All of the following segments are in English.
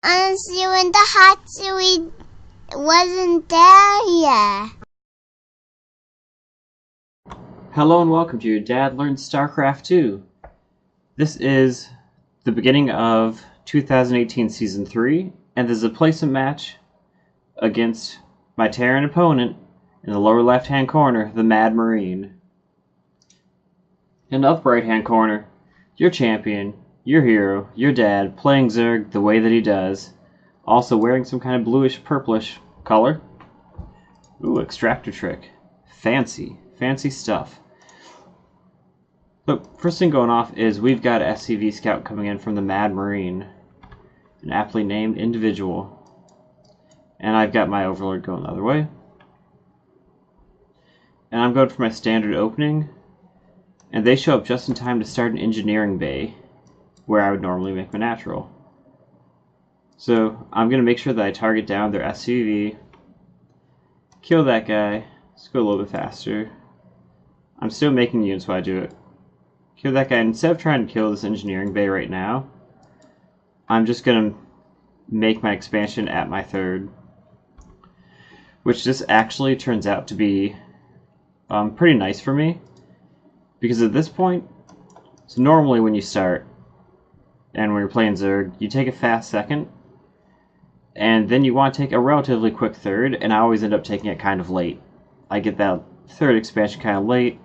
Honestly, when the Hatsui wasn't there yet. Hello and welcome to Your Dad Learns StarCraft 2. This is the beginning of 2018 Season 3, and this is a placement match against my Terran opponent in the lower left-hand corner, the MadMarine. In the upper right-hand corner, your champion, your hero, your dad, playing Zerg the way that he does, also wearing some kind of bluish-purplish color. Ooh, extractor trick. Fancy stuff. But first thing going off is we've got an SCV scout coming in from the MadMarine, an aptly named individual. And I've got my Overlord going the other way. And I'm going for my standard opening, and they show up just in time to start an engineering bay, where I would normally make my natural. So I'm going to make sure that I target down their SCV, kill that guy, let's go a little bit faster. I'm still making units while I do it. Kill that guy. Instead of trying to kill this engineering bay right now, I'm just going to make my expansion at my third. Which this actually turns out to be pretty nice for me. Because at this point, so normally when you start, and when you're playing Zerg, you take a fast second, and then you want to take a relatively quick third, and I always end up taking it kind of late. I get that third expansion kind of late,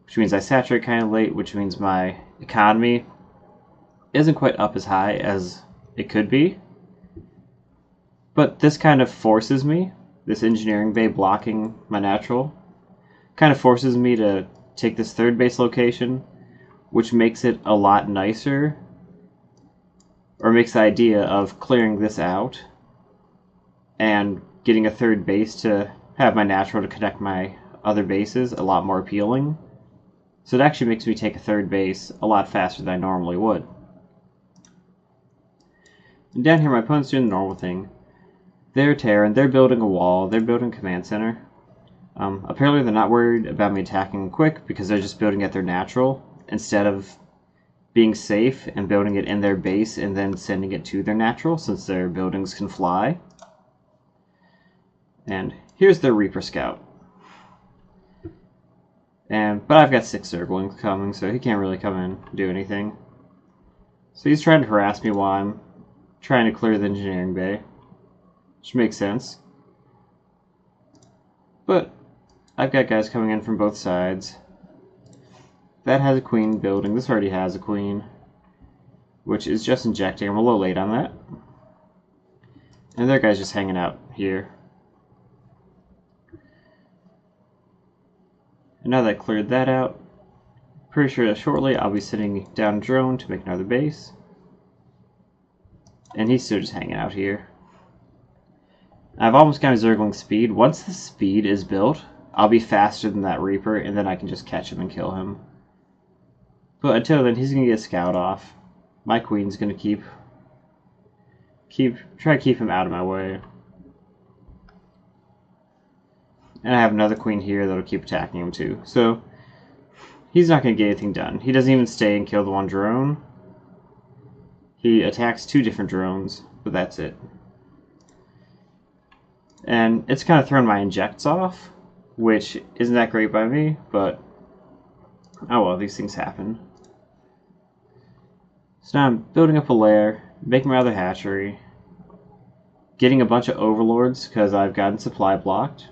which means I saturate kind of late, which means my economy isn't quite up as high as it could be. But this kind of forces me, this engineering bay blocking my natural, kind of forces me to take this third base location, which makes it a lot nicer, or makes the idea of clearing this out and getting a third base to have my natural to connect my other bases a lot more appealing. So it actually makes me take a third base a lot faster than I normally would. And down here my opponent's doing the normal thing. They're Terran, they're building a wall, they're building a command center. Apparently they're not worried about me attacking quick because they're just building at their natural instead of being safe and building it in their base and then sending it to their natural since their buildings can fly. And here's their Reaper Scout. But I've got 6 Zerglings coming, so he can't really come in and do anything. So he's trying to harass me while I'm trying to clear the engineering bay, which makes sense. But I've got guys coming in from both sides. That has a queen building. This already has a queen, which is just injecting. I'm a little late on that. And their guy's just hanging out here. And now that I cleared that out, pretty sure that shortly I'll be sitting down a drone to make another base. And he's still just hanging out here. I've almost got his Zergling speed. Once the speed is built, I'll be faster than that Reaper, and then I can just catch him and kill him. But until then, he's going to get a scout off. My queen's going to try to keep him out of my way. And I have another queen here that'll keep attacking him too. So he's not going to get anything done. He doesn't even stay and kill the one drone. He attacks 2 different drones, but that's it. And it's kind of thrown my injects off, which isn't that great by me, but oh well, these things happen. So now I'm building up a lair, making my other hatchery, getting a bunch of overlords because I've gotten supply blocked.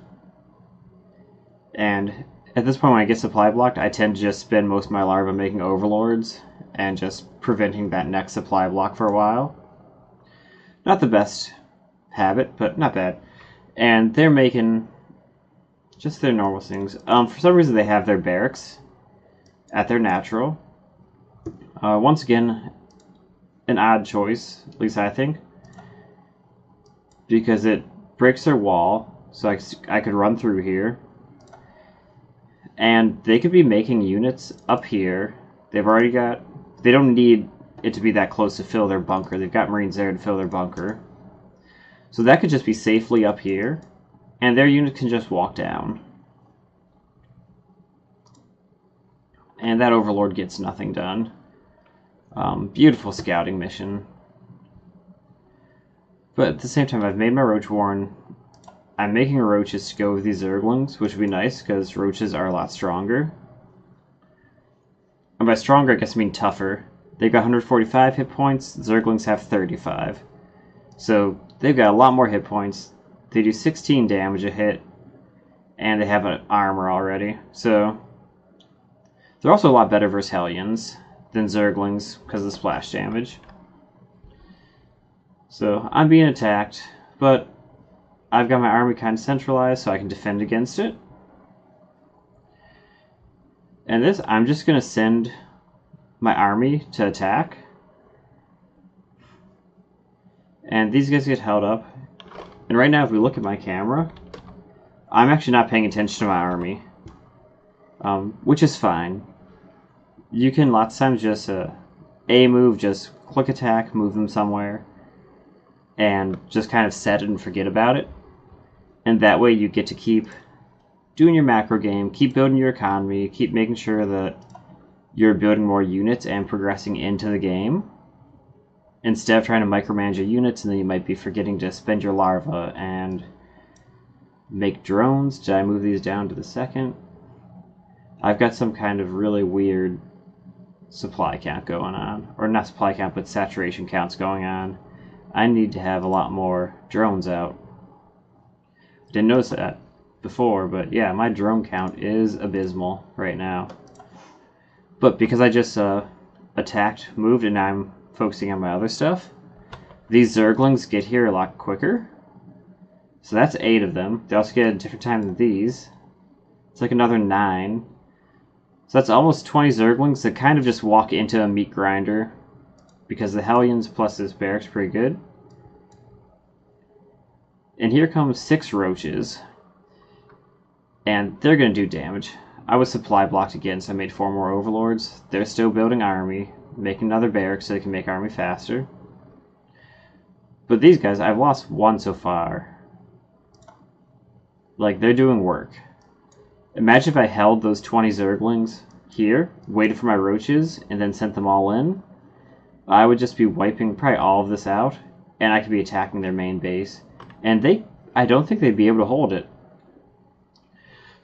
And at this point when I get supply blocked, I tend to just spend most of my larva making overlords and just preventing that next supply block for a while. Not the best habit, but not bad. And they're making just their normal things. For some reason they have their barracks at their natural. Once again, an odd choice, at least I think, because it breaks their wall, so I could run through here. And they could be making units up here. They don't need it to be that close to fill their bunker. They've got Marines there to fill their bunker. So that could just be safely up here, and their unit can just walk down. And that Overlord gets nothing done. Beautiful scouting mission. But at the same time, I've made my roach warren. I'm making roaches to go with these zerglings, which would be nice because roaches are a lot stronger. And by stronger, I guess I mean tougher. They've got 145 hit points, zerglings have 35. So they've got a lot more hit points. They do 16 damage a hit, and they have an armor already. So they're also a lot better versus Hellions than zerglings because of the splash damage. So I'm being attacked, but I've got my army kind of centralized so I can defend against it. And this, I'm just going to send my army to attack. And these guys get held up. And right now, if we look at my camera, I'm actually not paying attention to my army. Which is fine. You can lots of times just A move, just click attack, move them somewhere, and just kind of set it and forget about it. And that way you get to keep doing your macro game, keep building your economy, keep making sure that you're building more units and progressing into the game, instead of trying to micromanage your units and then you might be forgetting to spend your larva and make drones. Did I move these down to the second? I've got some kind of really weird supply count going on. Or not supply count, but saturation counts going on. I need to have a lot more drones out. Didn't notice that before, but yeah, my drone count is abysmal right now. But because I just attacked, moved, and I'm focusing on my other stuff, these zerglings get here a lot quicker. So that's 8 of them. They also get a different time than these. It's like another 9. So that's almost 20 zerglings that kind of just walk into a meat grinder, because the Hellions plus this barracks pretty good. And here comes 6 roaches. And they're going to do damage. I was supply blocked again, so I made 4 more overlords. They're still building army, making another barracks so they can make army faster. But these guys, I've lost 1 so far. Like, they're doing work. Imagine if I held those 20 zerglings here, waited for my roaches, and then sent them all in. I would just be wiping probably all of this out, and I could be attacking their main base. And I don't think they'd be able to hold it.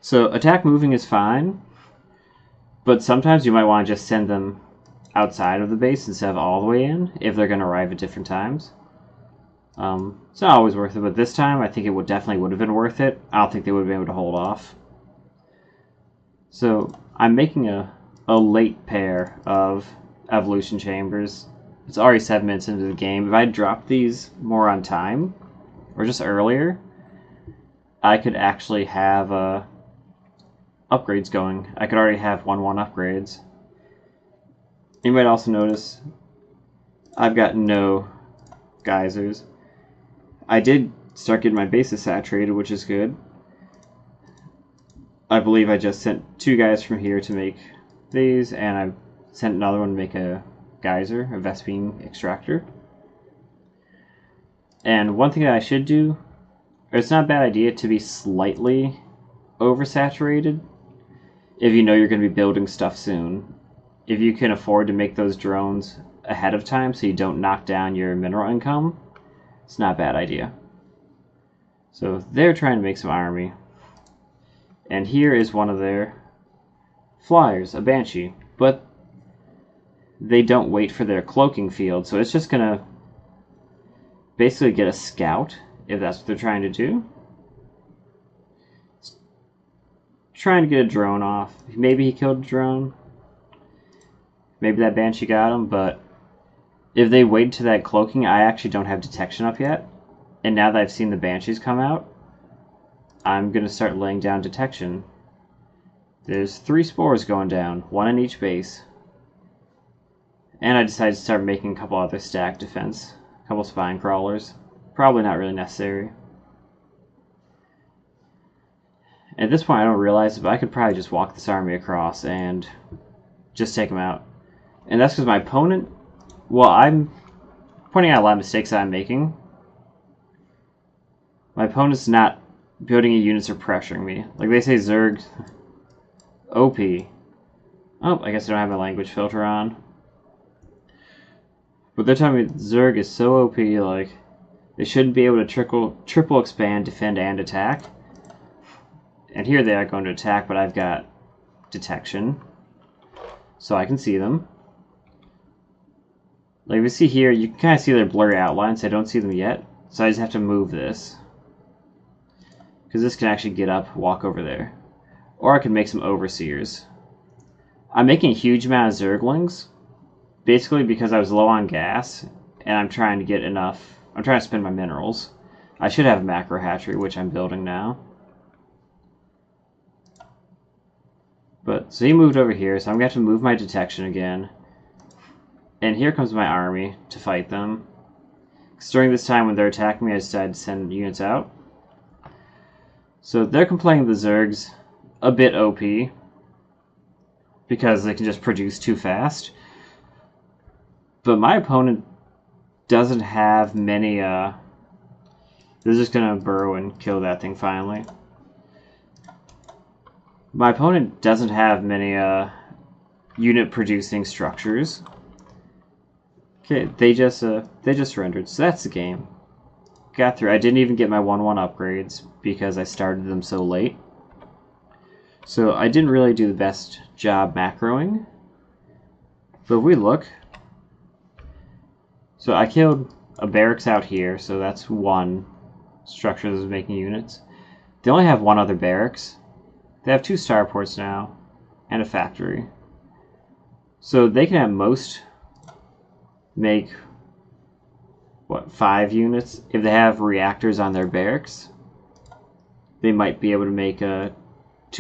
So attack moving is fine, but sometimes you might want to just send them outside of the base instead of all the way in, if they're going to arrive at different times. It's not always worth it, but this time I think it definitely would have been worth it. I don't think they would have been able to hold off. So I'm making a late pair of evolution chambers. It's already 7 minutes into the game. If I dropped these more on time, or just earlier, I could actually have upgrades going. I could already have 1-1 upgrades. You might also notice I've got no geysers. I did start getting my bases saturated, which is good. I believe I just sent 2 guys from here to make these, and I sent another one to make a geyser, a Vespine extractor. And one thing that I should do, or it's not a bad idea to be slightly oversaturated if you know you're going to be building stuff soon. If you can afford to make those drones ahead of time so you don't knock down your mineral income, it's not a bad idea. So they're trying to make some army. And here is one of their flyers, a Banshee. But they don't wait for their cloaking field, so it's just going to basically get a scout, if that's what they're trying to do. It's trying to get a drone off. Maybe he killed a drone. Maybe that Banshee got him, but if they wait to that cloaking, I actually don't have detection up yet. And now that I've seen the Banshees come out, I'm going to start laying down detection. There's 3 spores going down, 1 in each base. And I decided to start making a couple other stack defense. A couple spine crawlers. Probably not really necessary. At this point I don't realize it, but I could probably just walk this army across and just take them out. And that's because my opponent, well, I'm pointing out a lot of mistakes that I'm making. My opponent's not building any units or pressuring me. Like they say zerg OP. Oh, I guess I don't have my language filter on. But they're telling me zerg is so OP, like, They shouldn't be able to triple expand, defend, and attack. And here they are going to attack, but I've got detection, so I can see them. Like we see here, you can kind of see their blurry outlines. I don't see them yet, so I just have to move this. Because this can actually get up, walk over there. Or I can make some overseers. I'm making a huge amount of zerglings, basically because I was low on gas, and I'm trying to get enough. I'm trying to spend my minerals. I should have a macro hatchery, which I'm building now. But, so he moved over here, so I'm going to have to move my detection again. And here comes my army to fight them. Because during this time when they're attacking me, I decided to send units out. So they're complaining the zergs a bit OP. Because they can just produce too fast. But my opponent doesn't have many, they're just gonna burrow and kill that thing finally. My opponent doesn't have many, unit producing structures. Okay, they just surrendered, so that's the game. Got through. I didn't even get my 1-1 upgrades because I started them so late. So I didn't really do the best job macroing. But if we look, so I killed a barracks out here, so that's one structure that's making units. They only have one other barracks. They have 2 starports now, and a factory. So they can at most make, what, 5 units? If they have reactors on their barracks, they might be able to make 2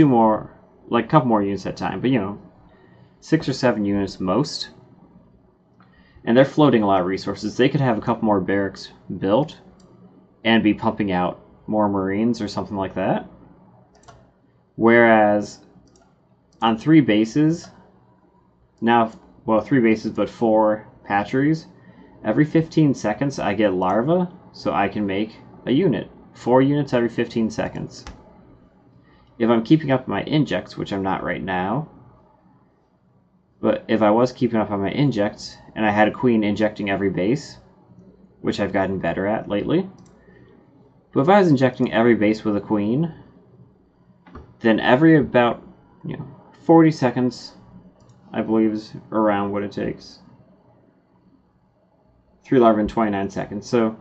more, like a couple more units at a time, but you know, 6 or 7 units most. And they're floating a lot of resources. They could have a couple more barracks built and be pumping out more Marines or something like that. Whereas on 3 bases, now, well, 3 bases, but 4 hatcheries, every 15 seconds I get larvae, so I can make a unit. 4 units every 15 seconds. If I'm keeping up my injects, which I'm not right now, but if I was keeping up on my injects, and I had a queen injecting every base, which I've gotten better at lately, but if I was injecting every base with a queen, then every about 40 seconds, I believe is around what it takes. 3 larvae in 29 seconds. So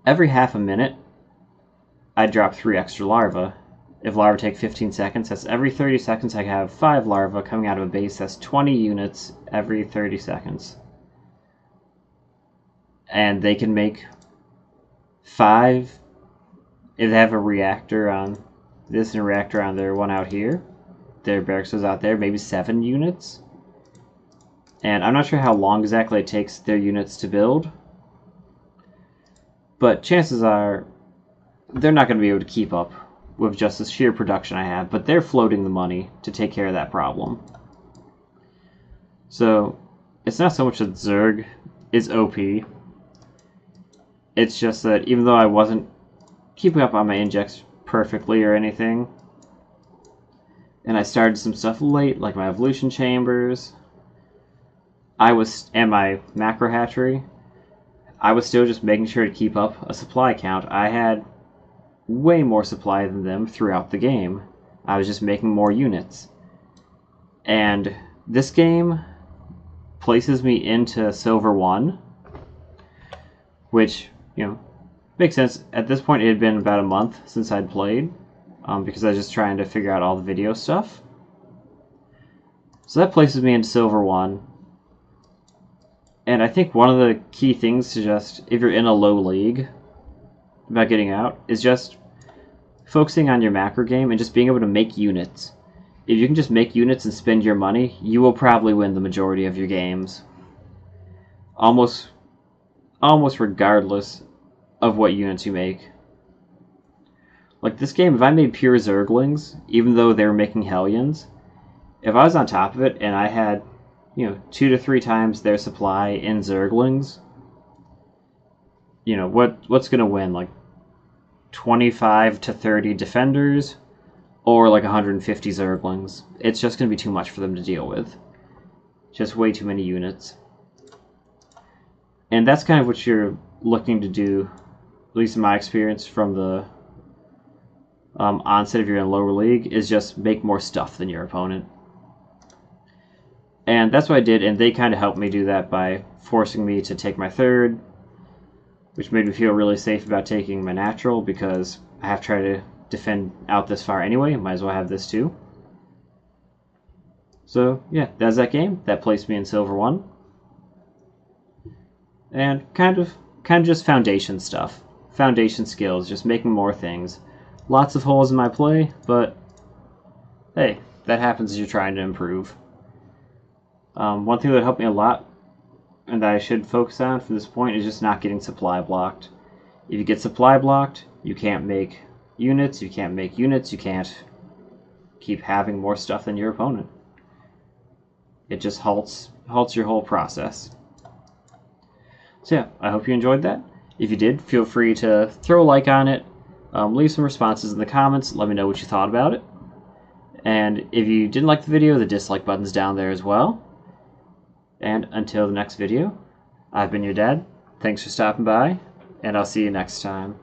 every half a minute, I drop 3 extra larvae. If larvae take 15 seconds, that's every 30 seconds I have 5 larvae coming out of a base. That's 20 units every 30 seconds. And they can make 5 if they have a reactor on this and a reactor on their one out here. Their barracks is out there, maybe 7 units. And I'm not sure how long exactly it takes their units to build. But chances are they're not going to be able to keep up with just the sheer production I have. But they're floating the money to take care of that problem. So it's not so much that Zerg is OP. It's just that even though I wasn't keeping up on my injects perfectly or anything, and I started some stuff late, like my evolution chambers, and my macro hatchery, I was still just making sure to keep up a supply count. I had way more supply than them throughout the game. I was just making more units. And this game places me into Silver 1, which, makes sense. At this point, it had been about a month since I'd played, because I was just trying to figure out all the video stuff. So that places me into Silver 1. And I think one of the key things to just, if you're in a low league, about getting out, is just focusing on your macro game and just being able to make units. If you can just make units and spend your money, you will probably win the majority of your games. Almost regardless of what units you make. Like this game, if I made pure Zerglings, even though they were making Hellions, if I was on top of it and I had, 2 to 3 times their supply in Zerglings, what's going to win? Like 25 to 30 defenders or like 150 Zerglings? It's just going to be too much for them to deal with. Just way too many units. And that's kind of what you're looking to do, at least in my experience from the onset if you're in a lower league, is just make more stuff than your opponent. And that's what I did, and they kind of helped me do that by forcing me to take my third, which made me feel really safe about taking my natural, because I have to try to defend out this far anyway. Might as well have this too. So yeah, that's that game. That placed me in Silver 1. And kind of just foundation stuff. Foundation skills, just making more things. Lots of holes in my play, but hey, that happens as you're trying to improve. One thing that helped me a lot, and that I should focus on from this point, is just not getting supply blocked. If you get supply blocked, you can't make units, you can't keep having more stuff than your opponent. It just halts your whole process. So yeah, I hope you enjoyed that. If you did, feel free to throw a like on it, leave some responses in the comments, let me know what you thought about it. And if you didn't like the video, the dislike button's down there as well. And until the next video, I've been your dad. Thanks for stopping by, and I'll see you next time.